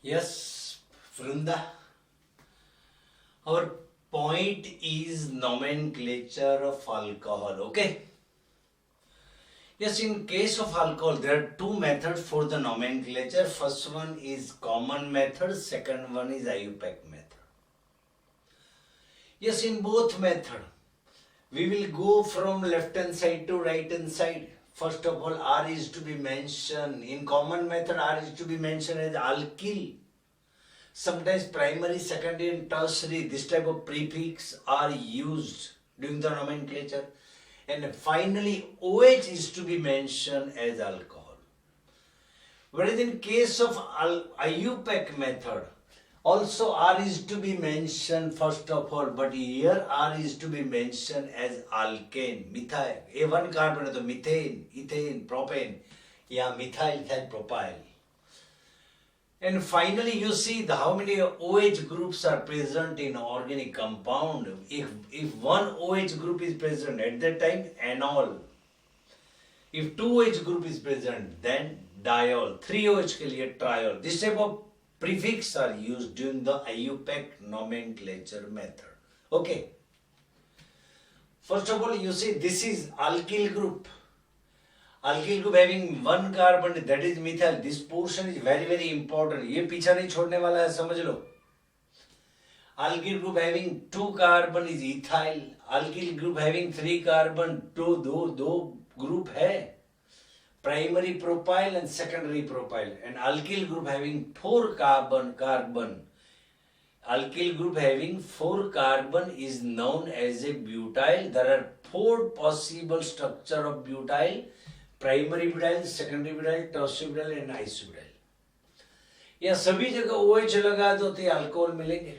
Yes, Vrinda. Our point is nomenclature of alcohol. Okay. Yes, in case of alcohol, there are two methods for the nomenclature. First one is common method. Second one is IUPAC method. Yes, in both method, we will go from left hand side to right hand side. First of all, R is to be mentioned. In common method, R is to be mentioned as alkyl. Sometimes primary, secondary and tertiary, this type of prefix are used during the nomenclature. And finally, OH is to be mentioned as alcohol. Whereas in case of IUPAC method, also R is to be mentioned first of all, but here R is to be mentioned as alkane, methyl. A one carbon is methane, ethane, propane, methyl, ethyl, propyl. And finally, you see how many OH groups are present in organic compound. If one OH group is present at that time, anol. If two OH group is present, then diol. Three OH के लिए triol. This type of prefix are used during the IUPAC nomenclature method. Okay. First of all, you see this is alkyl group. Alkyl group having one carbon, that is methyl. This portion is very very important. ये पीछा नहीं छोड़ने वाला है, समझ लो. Alkyl group having two carbon is ethyl. Alkyl group having three carbon, दो group है. Primary propyl and secondary propyl. And alkyl group having four carbon. Alkyl group having four carbon is known as a butyl. There are four possible structure of butyl. Primary butyl, secondary butyl, tertiary butyl and isobutyl. यह सभी जगह OH लगा दो तो alcohol मिलेंगे.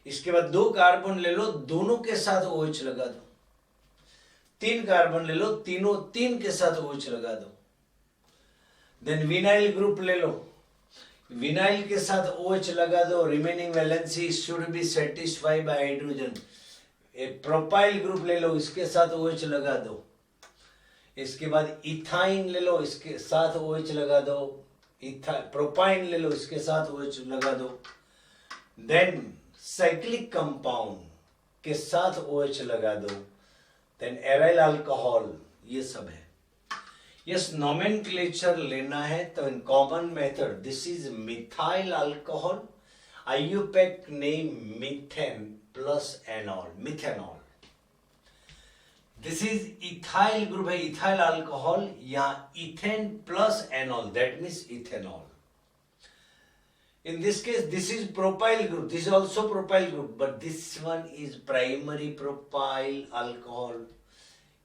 इसके बाद दो कार्बन ले लो, दोनों के साथ OH लगा दो. तीन कार्बन ले लो, तीन के साथ OH लगा दो. देन विनाइल ग्रुप ले लो, विनाइल के साथ OH लगा दो. Remaining valency should be satisfied bye hydrogen. Propyl group ले लो, इसके साथ OH लगा दो. इसके बाद इथाइन ले लो, इसके साथ OH लगा दो. प्रोपाइन ले लो, इसके साथ OH लगा दो. देन साइक्लिक कंपाउंड के साथ OH लगा दो. देन एराइल अल्कोहल, ये सब है. यस, नोमेनक्लेचर लेना है तो in common method this is methyl alcohol. IUPAC name methane plus enol, methanol. This is ethyl group है, ethyl alcohol. यहाँ ethane plus anol, that means ethanol. In this case, this is propyl group. This is also propyl group, but this one is primary propyl alcohol.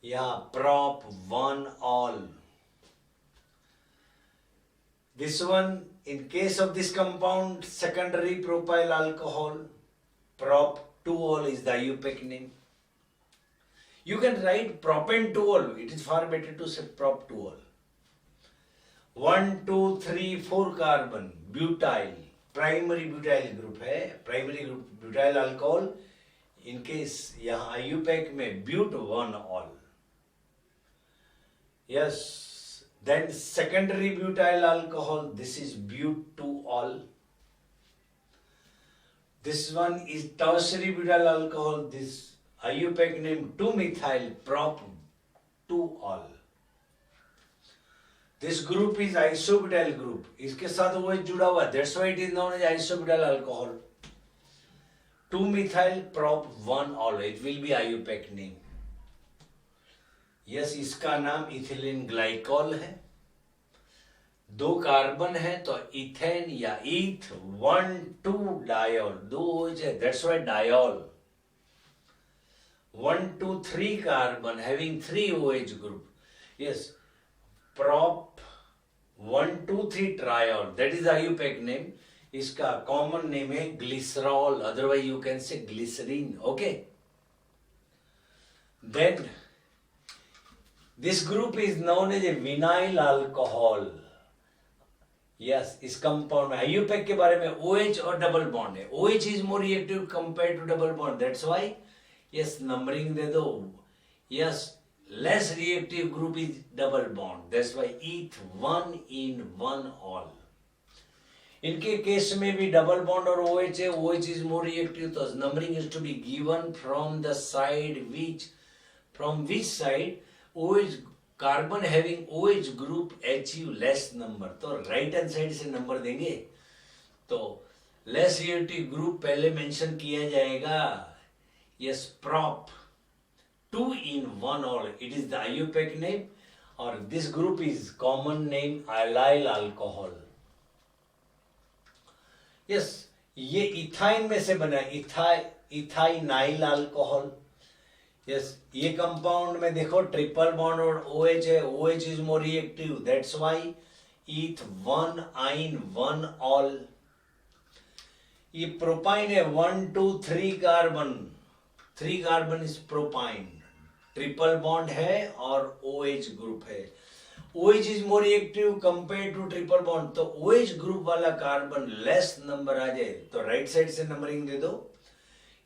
यहाँ prop 1-ol. This one, in case of this compound, secondary propyl alcohol. Prop 2-ol is the IUPAC name. You can write propan-2-ol. It is far better to say prop-2-ol. 1, 2, 3, 4 carbon butyl. Primary butyl group है. Primary group butyl alcohol. In case यहाँ IUPAC में but-1-ol. Yes. Then secondary butyl alcohol. This is but-2-ol. This one is tertiary butyl alcohol. This IUPAC name 2-methyl prop 2-ol. This group is isobutyl group. इसके साथ OH जुड़ा हुआ. That's why it is known as isobutyl alcohol. 2-methyl prop 1-ol. It will be IUPAC name. Yes, इसका नाम ethylene glycol है. दो carbon है तो इथेन या ईथ 1,2 डायोल. दो OH है. That's why diol. 1, 2, 3 carbon having 3 OH group. Yes, prop 1, 2, 3 triol. That is IUPAC name. इसका common name है glycerol. Otherwise you can say glycerine. Okay. Then this group is known as a vinyl alcohol. Yes, इस compound में IUPAC के बारे में OH और double bond है. OH is more reactive compared to double bond. That's why yes, numbering दे दो. Yes, less reactive group is double bond. That's why eth 1 in 1-ol. इनके case में भी डबल बॉन्ड और OH है, OH is more reactive, तो numbering is to be given from the side which side OH carbon having OH group achieve less number, तो right hand side से number देंगे। तो लेस रिएक्टिव ग्रुप पहले mention किया जाएगा, yes, prop 2 in 1 all, it is the IUPAC name, और this group is common name allyl alcohol। Yes, ये ethyne में से बना है, इथाइनाइल अल्कोहल। यस, ये कंपाउंड में देखो ट्रिपल बॉन्ड और OH है, OH is more reactive, that's why eth 1 yne 1 all. ये प्रोपाइन है, 1 2 3 carbon, 3 carbon is propyne, triple bond है और OH ग्रुप है। OH is more reactive compare to triple bond, तो OH ग्रुप वाला carbon less number आ जाए तो राइट साइड से नंबरिंग दे दो।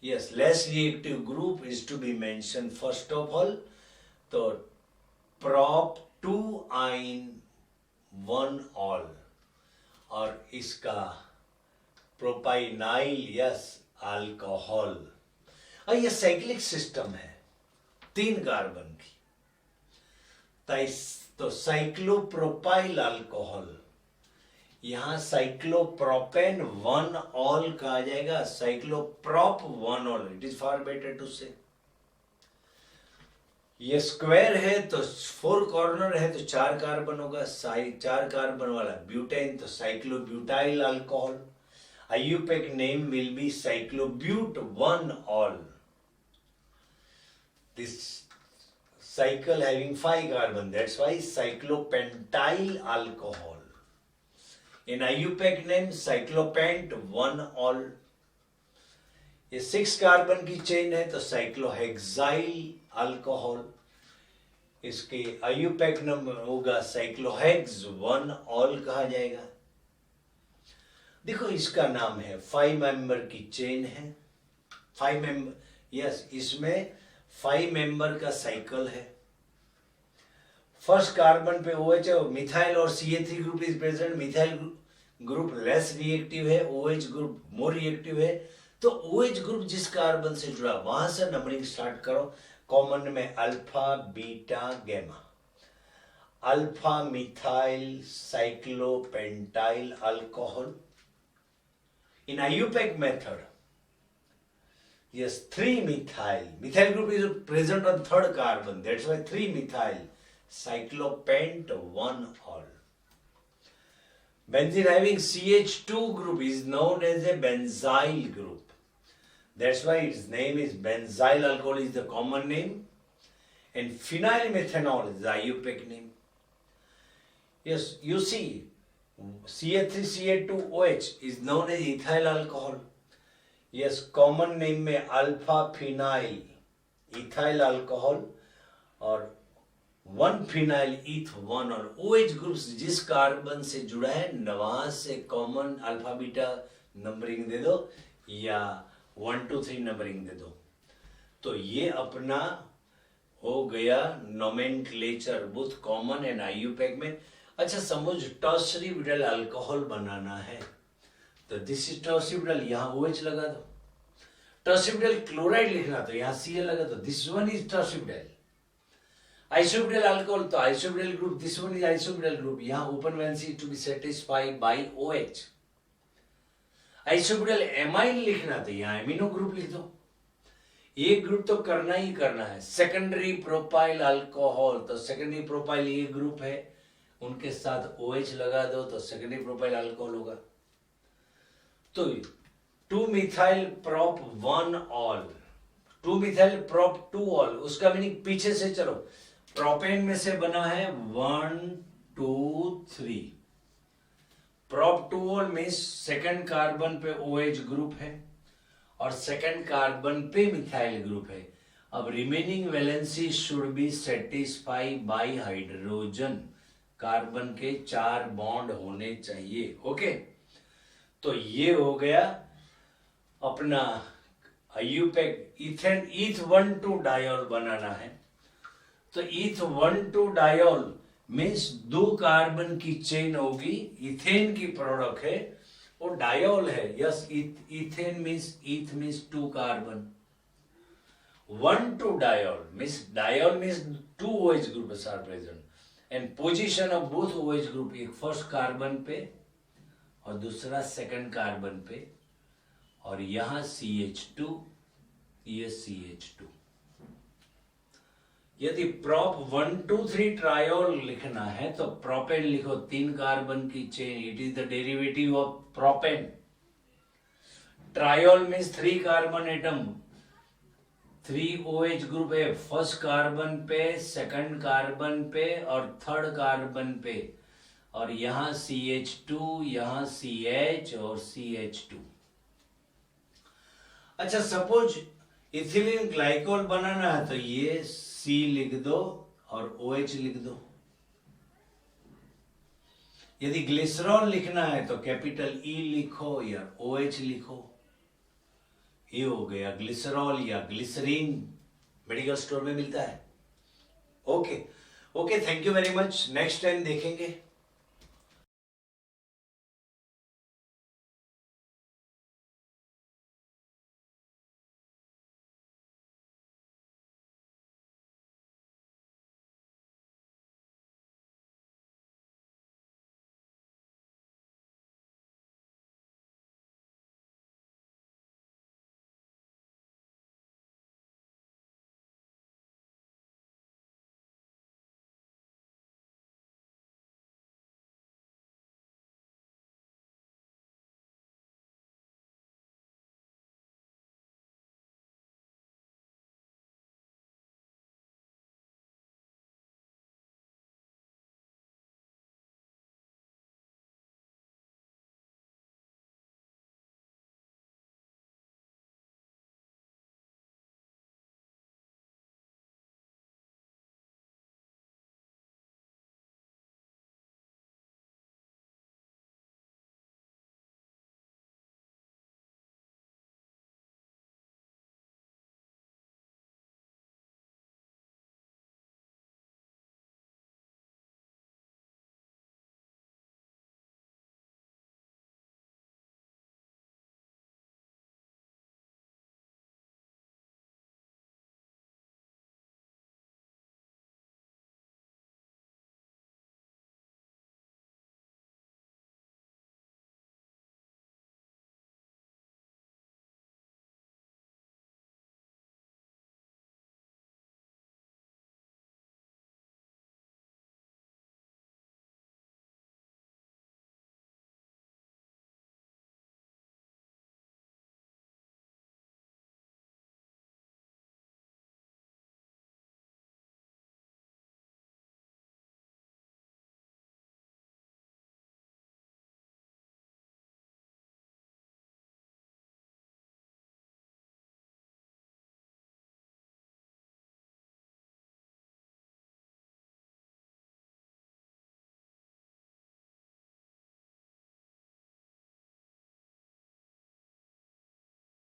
Yes, less reactive group is to be mention first of all, तो prop 2 आइन 1 ऑल, और इसका प्रोपाइनाइल यस अल्कोहल। और ये साइक्लिक सिस्टम है 3 कार्बन की, तो साइक्लोप्रोपाइल अल्कोहल, यहां साइक्लोप्रोपेन 1 ऑल कहा जाएगा, cycloprop 1 ol, it is far better to say. ये स्क्वायर है तो 4 कॉर्नर है तो 4 कार्बन होगा, 4 कार्बन वाला ब्यूटेन, तो साइक्लोब्यूटाइल alcohol. IUPAC name will be cyclobut 1 all. This cycle having 5 carbon, that's why cyclopentyl alcohol. In IUPAC name cyclopent 1 all. ये 6 carbon की चेन है तो साइक्लोहेक्साइल अल्कोहल, इसके IUPAC नंबर होगा साइक्लोहेक्स 1 ऑल कहा जाएगा। देखो इसका नाम है 5 मेंबर की चेन है, 5 मेंबर, यस, इसमें 5 मेंबर का साइकिल है। फर्स्ट कार्बन पे OH है, मिथाइल और CH3 group is present, methyl group less reactive है, OH ग्रुप मोर रिएक्टिव है, तो OH ग्रुप जिस कार्बन से जुड़ा वहां से नंबरिंग स्टार्ट करो। कॉमन में alpha beta gamma, alpha methyl cyclopentyl alcohol. In IUPAC method, yes, 3 methyl group is present on 3rd carbon, that's why 3 methyl cyclopent 1 all. Benzene having CH2 group is known as a benzyl group, that's why its name is benzyl alcohol is the common name, and phenyl methanol is the IUPAC name. Yes, you see CH3CH2OH is known as ethyl alcohol. Yes, common name में alpha phenyl ethyl alcohol और 1 phenyl ईथ 1, और OH groups जिस carbon से जुड़ा है वहां से common alpha beta numbering दे दो या 1 2 3 नंबरिंग दे दो। तो ये अपना हो गया nomenclature both common and IUPAC में। अच्छा, सपोज टर्शियरी ब्यूटाइल अल्कोहल बनाना है तो दिस इज टर्शियरी ब्यूटाइल, यहाँ OH लगा दो। टर्शियरी ब्यूटाइल क्लोराइड लिखना तो यहाँ Cl लगा दो, this one is tertiary butyl. Isobutyl alcohol तो isobutyl group, this one is isobutyl group, यहाँ open valency to be satisfied by OH। Isobutyl amyl लिखना तो यहाँ एमिनो ग्रुप लिख दो, एक ग्रुप तो करना ही करना है। सेकेंडरी प्रोपाइल अल्कोहल तो सेकेंडरी प्रोपाइल ये ग्रुप है, उनके साथ OH लगा दो तो सेकेंडरी प्रोपाइल अल्कोहल होगा। तो 2 methyl prop 1 all, 2 methyl prop 2 all, उसका मीनिंग पीछे से चलो, प्रोपेन में से बना है 1 2 3, प्रॉप 2 ऑल में सेकंड कार्बन पे OH ग्रुप है और सेकंड कार्बन पे मिथाइल ग्रुप है। अब remaining valency should be satisfied bye hydrogen, carbon के 4 बॉन्ड होने चाहिए। ओके, तो ये हो गया अपना IUPAC। इथेन ईथ 1,2 डायोल बनाना है तो ईथ 1,2 डायोल मीन्स 2 कार्बन की चेन होगी, इथेन की प्रोडक्ट है वो डायोल है. Yes, ethane means 2 carbon. 1 to diol means 2 OH groups are present. And position of both OH group, एक फर्स्ट कार्बन पे और दूसरा सेकंड कार्बन पे, और यहाँ CH2, ये CH2. यदि prop 1 2 3 ट्रायोल लिखना है तो प्रोपेन लिखो, 3 कार्बन की chain. It is the derivative of propane. Triol means 3 carbon atom, 3 OH group है फर्स्ट कार्बन पे, सेकंड कार्बन पे और थर्ड कार्बन पे, और यहाँ CH2, यहाँ CH और CH2. अच्छा, सपोज इथिलीन ग्लाइकोल बनाना है तो ये C लिख दो और OH लिख दो. यदि ग्लिसरॉल लिखना है तो कैपिटल E लिखो या OH लिखो. ये हो गया ग्लिसरॉल या ग्लिसरीन. मेडिकल स्टोर में मिलता है. Okay, thank you very much. Next time देखेंगे.